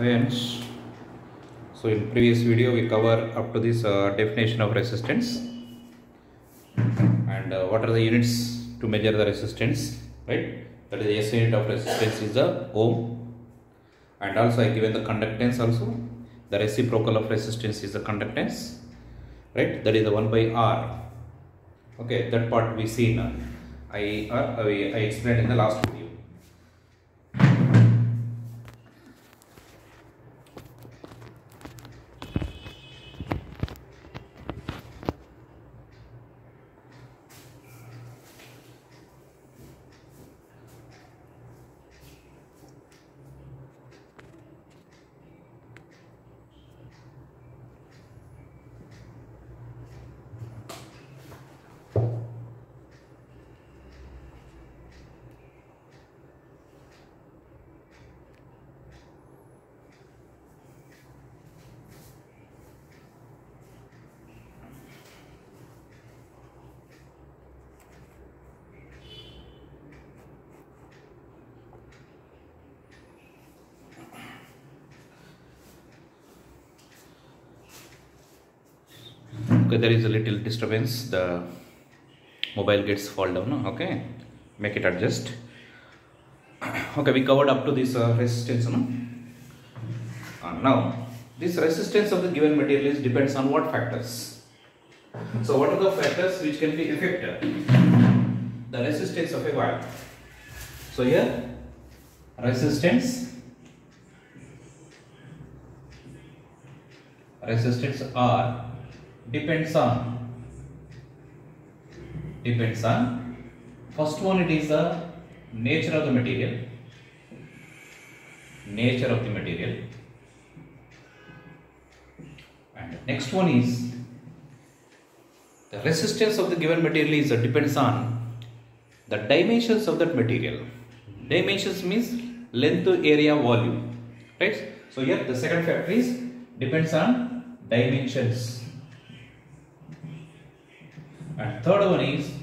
Hence, so in previous video we cover up to this definition of resistance and what are the units to measure the resistance, right? That is the SI unit of resistance is the ohm, and also I given the conductance also. The reciprocal of resistance is the conductance, right? That is the 1 by R. Okay, that part we see now. I explained in the last video. Okay, there is a little disturbance. The mobile gets fall down. Okay, make it adjust. Okay, we covered up to this resistance. Now, this resistance of the given material depends on what factors? So, what are the factors which can be affected the resistance of a wire? So, here resistance R depends on first one, it is the nature of the material, and next one is the resistance of the given material is depends on the dimensions of that material. Dimensions means length, area, volume, right? So here the second factor is depends on dimensions. And third one is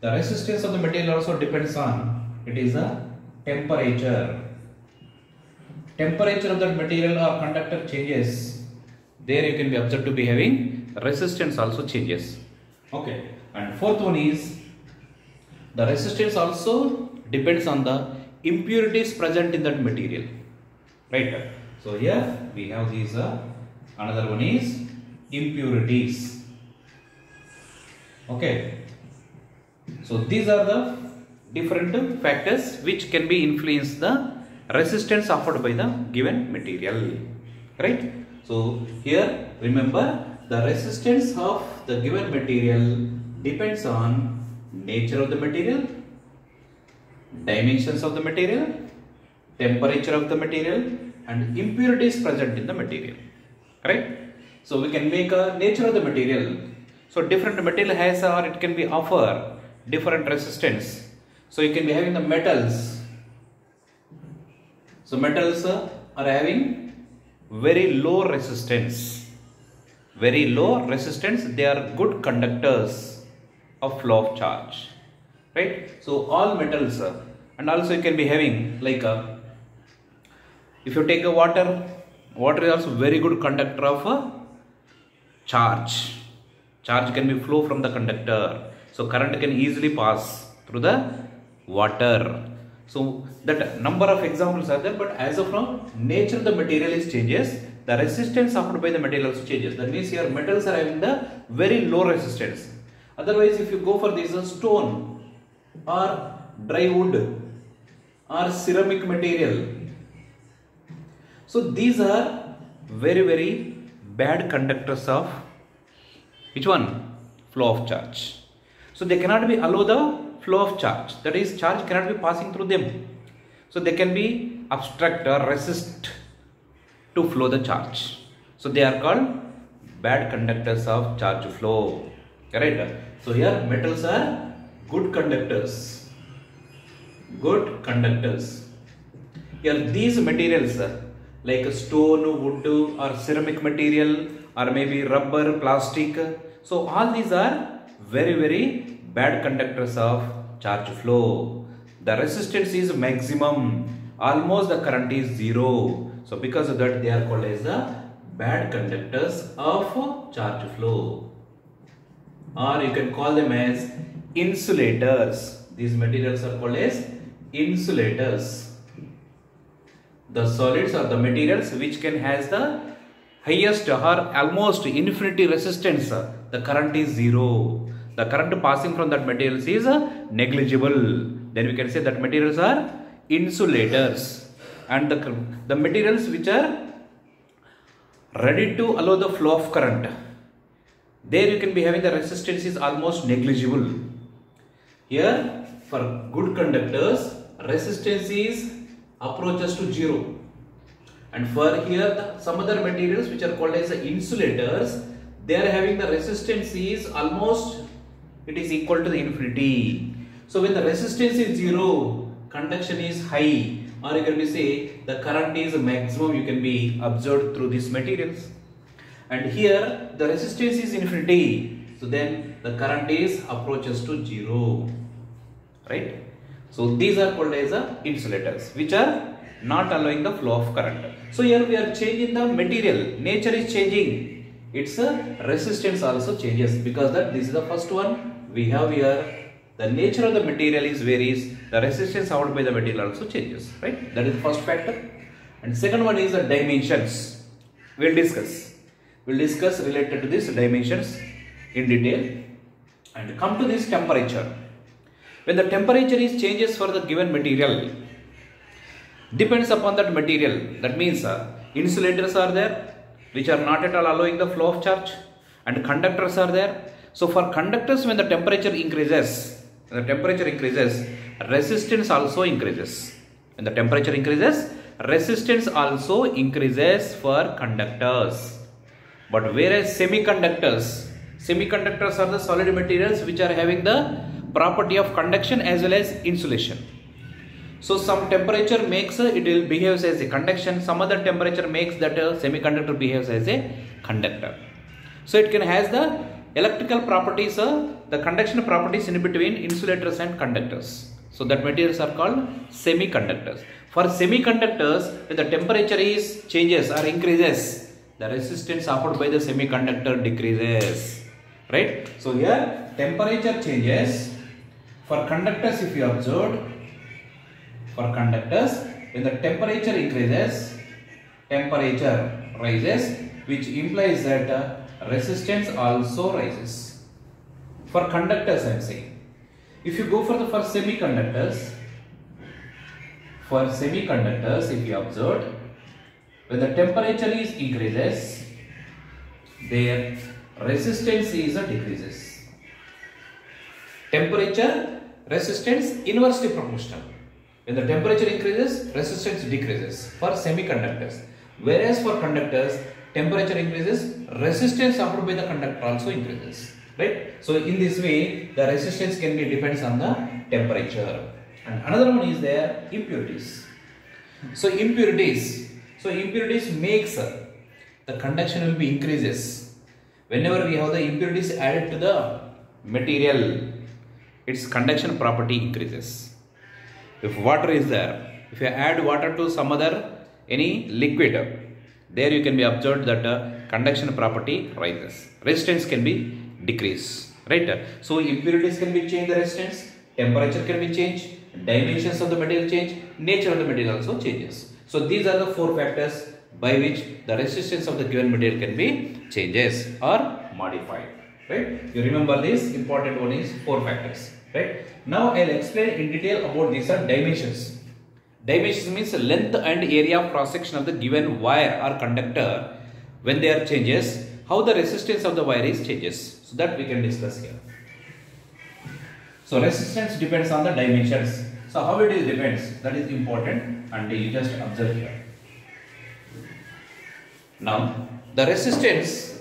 the resistance of the material also depends on, it is a temperature. Temperature of that material or conductor changes, there you can be observed to be having resistance also changes. Okay, and fourth one is the resistance also depends on the impurities present in that material, right? So here we have these another one is impurities. Okay, so these are the different factors which can be influence the resistance offered by the given material, right? So here remember, the resistance of the given material depends on nature of the material, dimensions of the material, temperature of the material, and impurities present in the material, right? So we can make a nature of the material. So different material has or it can be offer different resistance. So you can be having the metals. So metals are having very low resistance. Very low resistance. They are good conductors of flow of charge, right? So all metals and also you can be having like if you take a water is also very good conductor of charge. Charge can be flow from the conductor, so current can easily pass through the water. So that number of examples are there, but as of now, nature of the material is changes. The resistance offered by the material also changes. That means here metals are having the very low resistance. Otherwise, if you go for this stone or dry wood or ceramic material, so these are very bad conductors of which one? Flow of charge. So they cannot be allow the flow of charge. That is, charge cannot be passing through them. So they can be obstruct or resist to flow the charge. So they are called bad conductors of charge flow. Correct? So here metals are good conductors. Good conductors. Here these materials like stone, wood or ceramic material or maybe rubber, plastic. So all these are very bad conductors of charge flow. The resistance is maximum, almost the current is zero. So because of that, they are called as the bad conductors of charge flow, or you can call them as insulators. These materials are called as insulators. The solids or the materials which can has the highest or almost infinity resistance. The current is zero. The current passing from that materials is negligible. Then we can say that materials are insulators. And the materials which are ready to allow the flow of current, there you can be having the resistance is almost negligible. Here for good conductors, resistance is approaches to zero. And for here some other materials which are called as the insulators, they are having the resistance is almost, it is equal to the infinity. So when the resistance is zero, conduction is high, or you can be say the current is maximum, you can be observed through these materials. And here the resistance is infinity, so then the current is approaches to zero, right? So these are called as the insulators, which are not allowing the flow of current. So here we are changing the material, nature is changing, its resistance also changes, because that this is the first one we have here. The nature of the material is varies, the resistance offered by the material also changes, right? That is the first factor. And second one is the dimensions. We'll discuss related to these dimensions in detail. And come to this temperature. When the temperature is changes for the given material, depends upon that material. That means insulators are there, which are not at all allowing the flow of charge, and conductors are there. So for conductors, when the temperature increases, resistance also increases. When the temperature increases, resistance also increases for conductors. But whereas semiconductors are the solid materials which are having the property of conduction as well as insulation. So some temperature makes it will behaves as a conduction, some other temperature makes that semiconductor behaves as a conductor. So it can has the electrical properties, the conduction properties in between insulators and conductors. So that materials are called semiconductors. For semiconductors, when the temperature is changes or increases, the resistance offered by the semiconductor decreases, right? So here temperature changes. For conductors, if you observed, for conductors, when the temperature increases, temperature rises, which implies that resistance also rises. For conductors, I am saying. If you go for semiconductors, if you observe, when the temperature is increases, their resistance is decreases. Temperature, resistance inversely proportional. When the temperature increases, resistance decreases for semiconductors. Whereas for conductors, temperature increases, resistance offered by the conductor also increases, right? So in this way, the resistance can be depends on the temperature. And another one is there impurities. So impurities makes the conduction will be increases. Whenever we have the impurities added to the material, its conduction property increases. If water is there, if you add water to some other any liquid, there you can be observed that conduction property rises. Resistance can be decreased, right? So impurities can be changed, the resistance, temperature can be changed, dimensions of the material change, nature of the material also changes. So these are the four factors by which the resistance of the given material can be changes or modified, right? You remember this important one is four factors, right? Now I'll explain in detail about these dimensions. Dimensions means length and area of cross section of the given wire or conductor. When there changes, how the resistance of the wire is changes. So that we can discuss here. So resistance depends on the dimensions. So how it is depends, that is important, and you just observe here. Now the resistance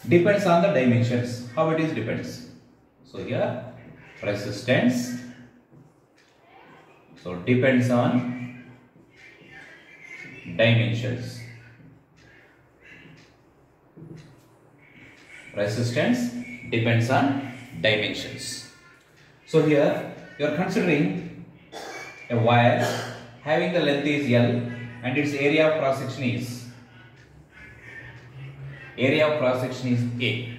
depends on the dimensions. How it is depends. So here resistance, so depends on dimensions. Resistance depends on dimensions. So here you are considering a wire having the length is L and its area of cross section is A.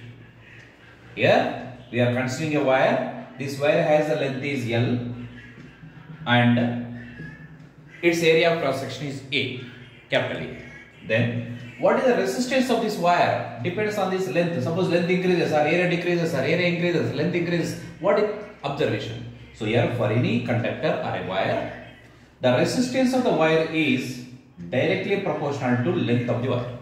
Here we are considering a wire. This wire has a length is L and its area of cross section is A, capital A. Then what is the resistance of this wire? Depends on this length. Suppose length increases or area decreases or area increases, length increases. What is observation? So here for any conductor or a wire, the resistance of the wire is directly proportional to length of the wire.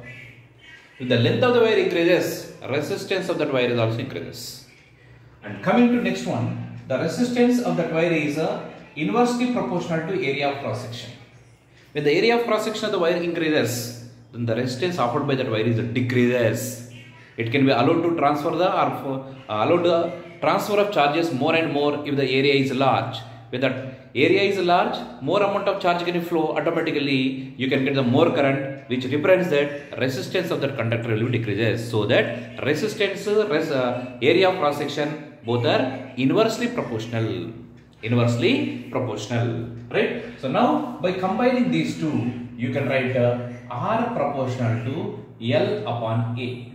If the length of the wire increases, resistance of that wire is also increases. And coming to next one, the resistance of that wire is inversely proportional to area of cross section. When the area of cross section of the wire increases, then the resistance offered by that wire is decreases. It can be allowed to transfer the transfer of charges more and more if the area is large. When the area is large, more amount of charge can flow automatically. You can get the more current, which represents that resistance of that conductor will be decreases. So that resistance, area of cross section, both are inversely proportional. Right? So now by combining these two, you can write R proportional to L upon A.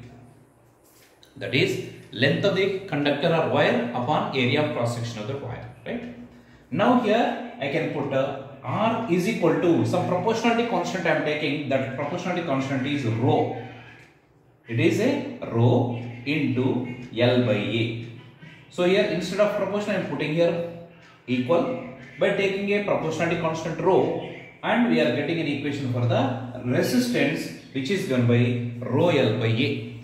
That is length of the conductor or wire upon area of cross section of the wire. Right? Now here I can put R is equal to some proportionality constant I am taking. That proportionality constant is rho. It is a rho into L by A. So here instead of proportional I am putting here equal by taking a proportionality constant rho, and we are getting an equation for the resistance which is given by rho L by A.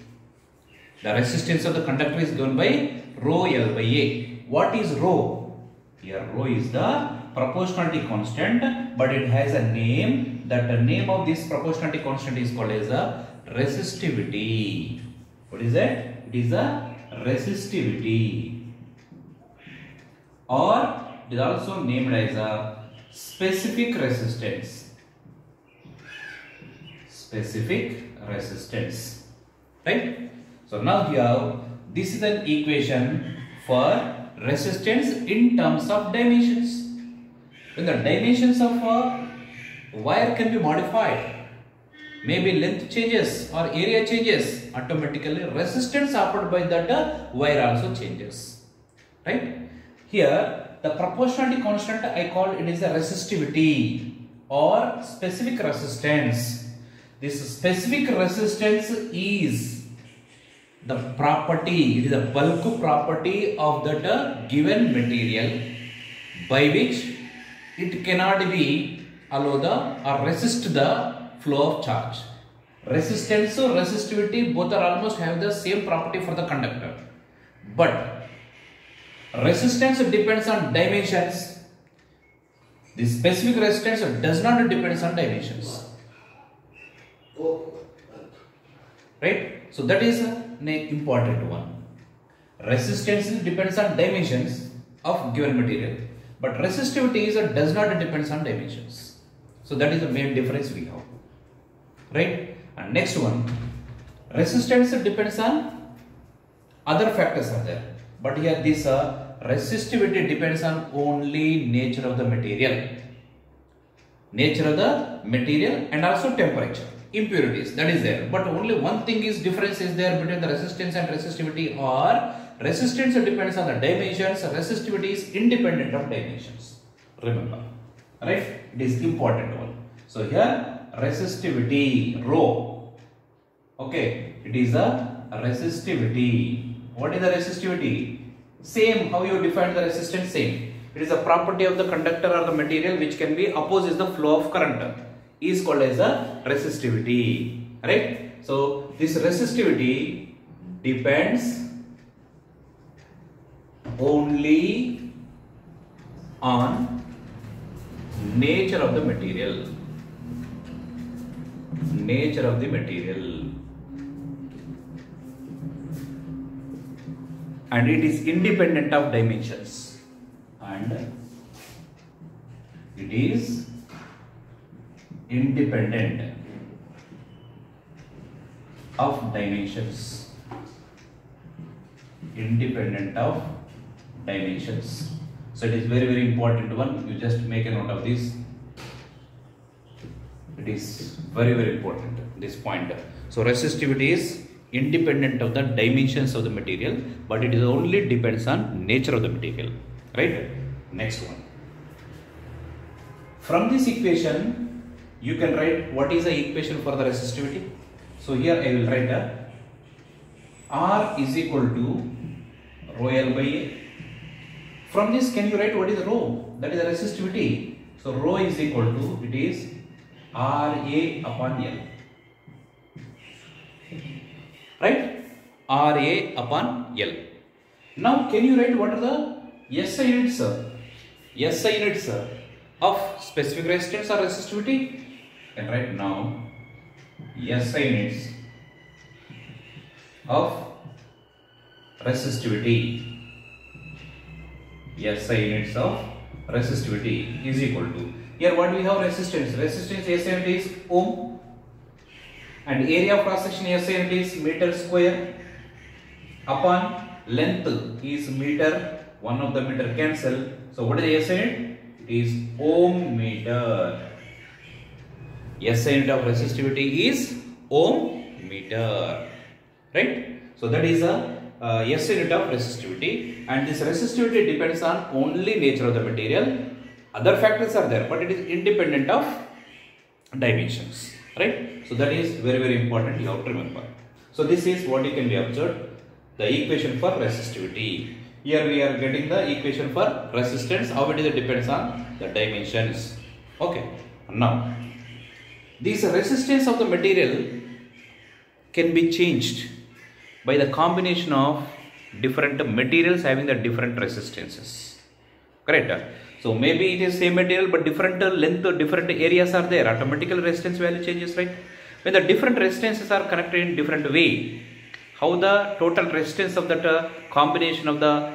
The resistance of the conductor is given by rho L by A. What is rho? Here rho is the proportionality constant, but it has a name. That the name of this proportionality constant is called as a resistivity. What is that? It is a resistivity, or it is also named as a specific resistance. Right? So now here this is an equation for resistance in terms of dimensions. When the dimensions of a wire can be modified, maybe length changes or area changes, automatically resistance offered by that wire also changes. Right? Here the proportionality constant I call it is a resistivity or specific resistance. This specific resistance is the property, it is a bulk property of that given material by which it cannot be allow the or resist the flow of charge. Resistance or resistivity both are almost have the same property for the conductor, but resistance depends on dimensions. The specific resistance does not depend on dimensions. Right? So that is an important one. Resistance depends on dimensions of given material, but resistivity does not depend on dimensions. So that is the main difference we have. Right? And next one, resistance depends on other factors are there, but here this resistivity depends on only nature of the material. And also temperature, impurities, that is there. But only one thing is difference is there between the resistance and resistivity, or resistance depends on the dimensions, resistivity is independent of dimensions. Remember, right? It is important one. So here resistivity rho. Okay, it is a resistivity. What is the resistivity? Same, how you define the resistance, same. It is a property of the conductor or the material which can be opposes the flow of current, is called as a resistivity. Right? So this resistivity depends only on nature of the material. And it is independent of dimensions. So it is very important one. You just make a note of this. It is very important, this point. So resistivity is independent of the dimensions of the material, but it is only depends on nature of the material, right? Next one. From this equation, you can write what is the equation for the resistivity. So here I will write R is equal to rho L by A. From this, can you write what is rho? That is the resistivity. So rho is equal to, it is RA upon L. Right? RA upon L. Now can you write what are the SI units? SI units of specific resistance or resistivity? Can write now SI units of resistivity. SI units of resistivity is equal to, here what we have resistance. Resistance SI unit is ohm and area of cross section SI unit is meter square upon length is meter. One of the meter cancel. So what is the SI unit? It is ohm meter. SI unit of resistivity is ohm meter, right? So that is a SI unit of resistivity, and this resistivity depends on only nature of the material. Other factors are there, but it is independent of dimensions, right? So that is very important, you have to remember. So this is what you can be observed, the equation for resistivity. Here we are getting the equation for resistance, how it is depends on the dimensions. Okay, now this resistance of the material can be changed by the combination of different materials having the different resistances. Correct? So maybe it is same material but different length, different areas are there. Automatically resistance value changes, right? When the different resistances are connected in different way, how the total resistance of that combination of the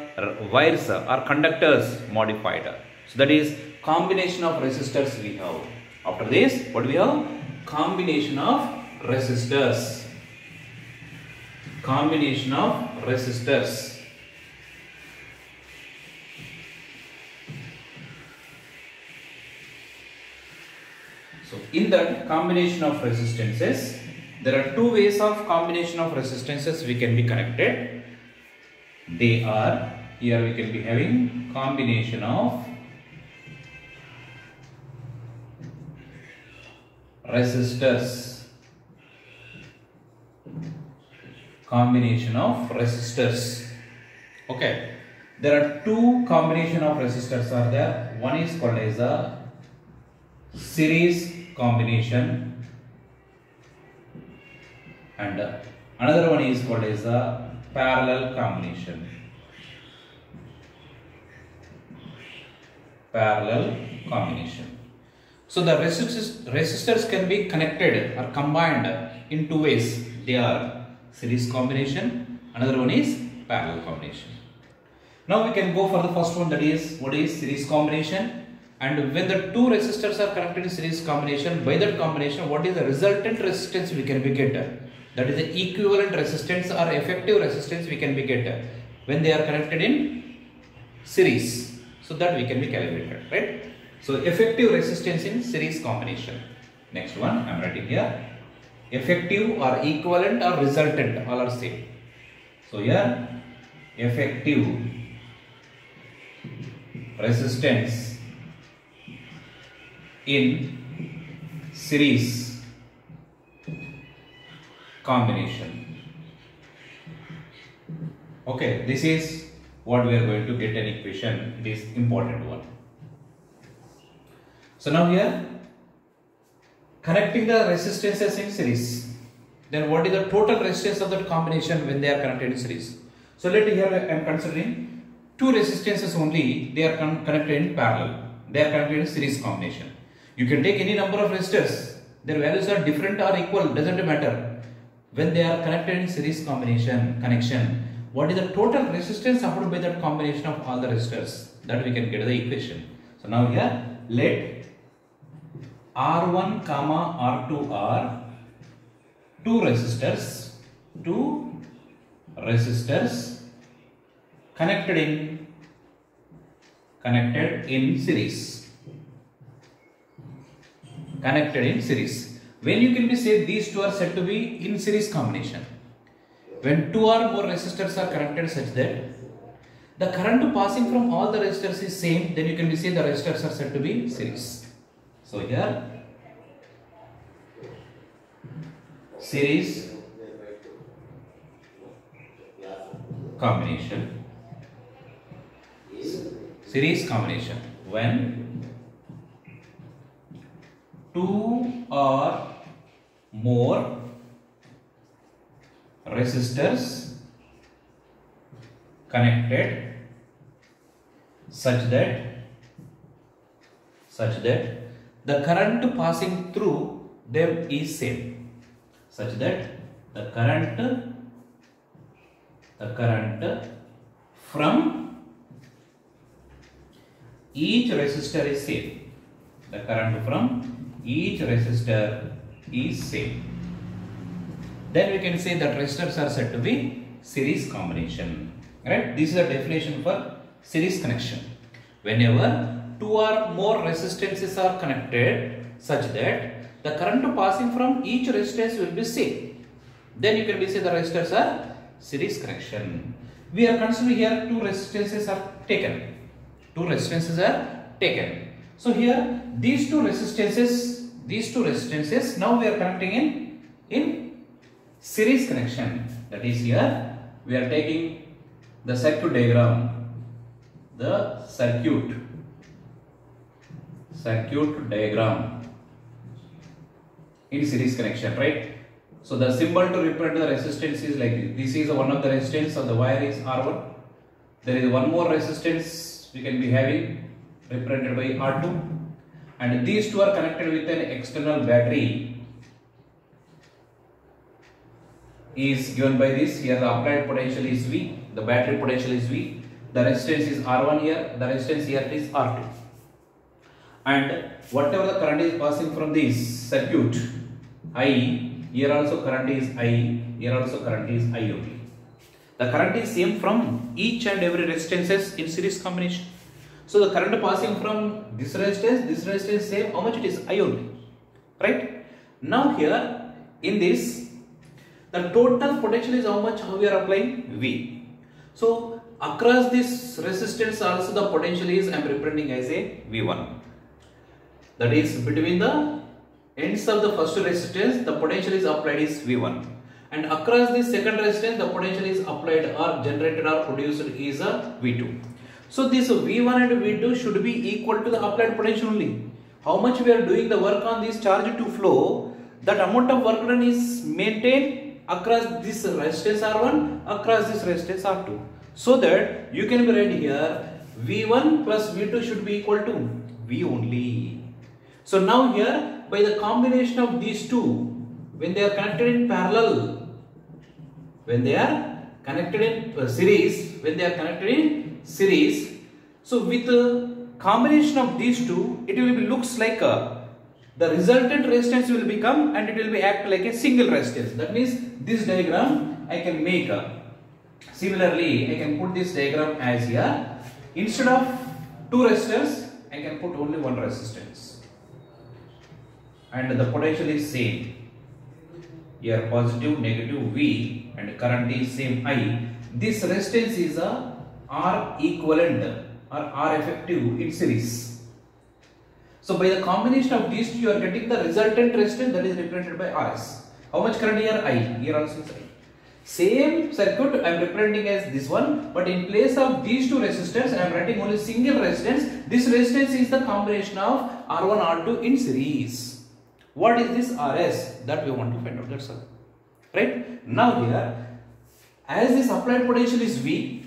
wires or conductors modified. So that is combination of resistors we have. After this, what we have? Combination of resistors. Combination of resistors. So in that combination of resistances, there are two ways of combination of resistances we can be connected. They are, here we can be having combination of resistors. Combination of resistors. Okay, there are two combination of resistors are there. One is called as a series combination and another one is called as a parallel combination. Parallel combination. So the resistors can be connected or combined in two ways. They are series combination, another one is parallel combination. Now we can go for the first one, that is what is series combination, and when the two resistors are connected in series combination, by that combination what is the resultant resistance we can be get, that is the equivalent resistance or effective resistance we can be get when they are connected in series, so that we can be calibrated, right? So effective resistance in series combination. Next one I am writing here, effective or equivalent or resultant, all are same. So here effective resistance in series combination. Okay, this is what we are going to get an equation. It is important one. So now here connecting the resistances in series, then what is the total resistance of that combination when they are connected in series? So let here I am considering two resistances only, they are connected in parallel, they are connected in series combination. You can take any number of resistors, their values are different or equal, doesn't matter. When they are connected in series connection, what is the total resistance offered by that combination of all the resistors? That we can get the equation. So now here let R1 comma R2 are two resistors connected in series. connected in series. When you can be said these two are said to be in series combination. When two or more resistors are connected such that the current passing from all the resistors is same, then you can be say the resistors are said to be series. So here series combination. Series combination when two or more resistors connected such that the current passing through them is same, such that the current from each resistor is same. The current from each resistor is same. Then we can say that resistors are said to be series combination. Right? This is the definition for series connection. Whenever two or more resistances are connected such that the current passing from each resistance will be same, then you can be say the resistors are series connection. We are considering here two resistances are taken. So here these two resistances now we are connecting in series connection. That is, here we are taking the circuit diagram, the circuit diagram in series connection, right? So the symbol to represent the resistance is like this. This is one of the resistance of the wire is R1. There is one more resistance we can be having represented by R2, and these two are connected with an external battery is given by this. Here the applied potential is V, the battery potential is V, the resistance is R1 here, the resistance here is R2, and whatever the current is passing from this circuit I, here also current is I, here also current is I only. The current is same from each and every resistances in series combination. So the current passing from this resistance same, how much it is I only, right? Now here in this the total potential is how much, how we are applying V. So across this resistance also the potential is I am representing as a V1. That is between the ends of the first resistance the potential is applied is V1, and across this second resistance the potential is applied or generated or produced is a V2. So this V1 and V2 should be equal to the applied potential only. How much we are doing the work on this charge to flow, that amount of work done is maintained across this resistance R1, across this resistance R2. So that you can be read here V1 plus V2 should be equal to V only. So now here by the combination of these two, when they are connected in parallel, when they are connected in series, so with the combination of these two, it will be looks like the resultant resistance will become and it will be act like a single resistance. That means this diagram I can make similarly I can put this diagram as here, instead of two resistors I can put only one resistance, and the potential is same. Here positive, negative V, and current is same I. This resistance is a R equivalent or R effective in series. So by the combination of these two you are getting the resultant resistance, that is represented by RS. How much current here? I. Here also is I. Same circuit I am representing as this one, but in place of these two resistors I am writing only single resistance. This resistance is the combination of R1 R2 in series. What is this RS? That we want to find out. That's all. Right? Now here, as this applied potential is V,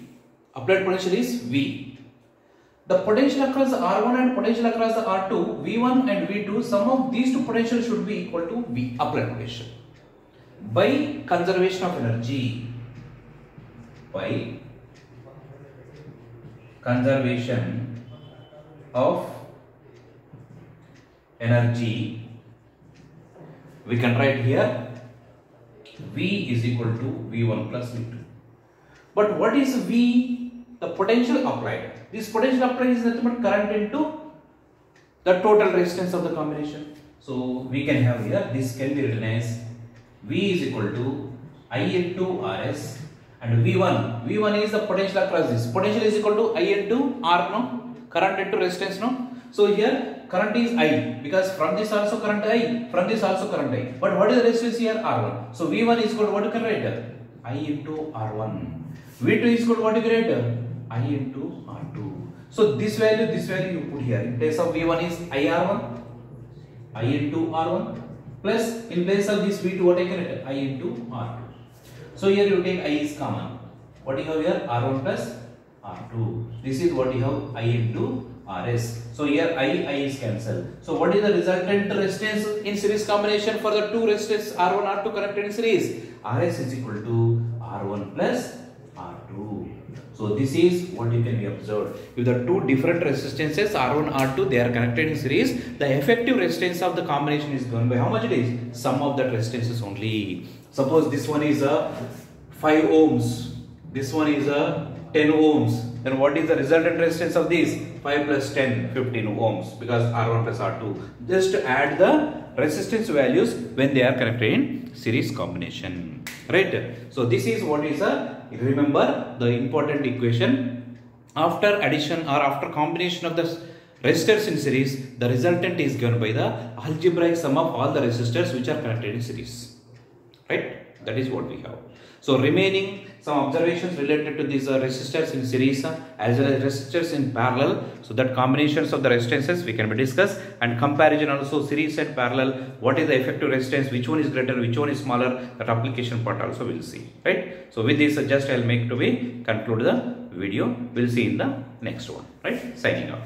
the potential across the R1 and potential across the R2, V1 and V2, sum of these two potentials should be equal to V, applied potential. By conservation of energy, we can write here V is equal to V1 plus V2. But what is V? The potential applied. This potential applied is nothing but current into the total resistance of the combination. So we can have here, this can be written as V is equal to I into Rs, and V1 is the potential across this. Potential is equal to I into R, no? Current into resistance, no? So here current is I, because from this also current I, from this also current I. But what is the resistance here? R1. So V1 is equal to what you can write? I into R1. V2 is equal to what you can write? I into R2. So this value you put here. In place of V1 is IR1, I into R1, plus in place of this V2 what I can write? I into R2. So here you take I is common. What you have here? R1 plus R2. This is what you have, I into Rs. So here I is cancelled. So what is the resultant resistance in series combination for the two resistors R1 R2 connected in series? Rs is equal to R1 plus R2. So this is what you can be observed. If the two different resistances R1 R2 they are connected in series, the effective resistance of the combination is given by how much it is? Sum of that resistances only. Suppose this one is a 5 ohms, this one is a 10 ohms, then what is the resultant resistance of these? 5 plus 10, 15 ohms, because R1 plus R2. Just to add the resistance values when they are connected in series combination, right? So this is what is a, remember the important equation, after addition or after combination of the resistors in series, the resultant is given by the algebraic sum of all the resistors which are connected in series, right? That is what we have. So remaining some observations related to these resistors in series as well as resistors in parallel. So that combinations of the resistances we can be discussed, and comparison also series and parallel. What is the effective resistance? Which one is greater? Which one is smaller? That application part also we'll see, right? So with this just I'll make to be conclude the video. We'll see in the next one, right? Signing off.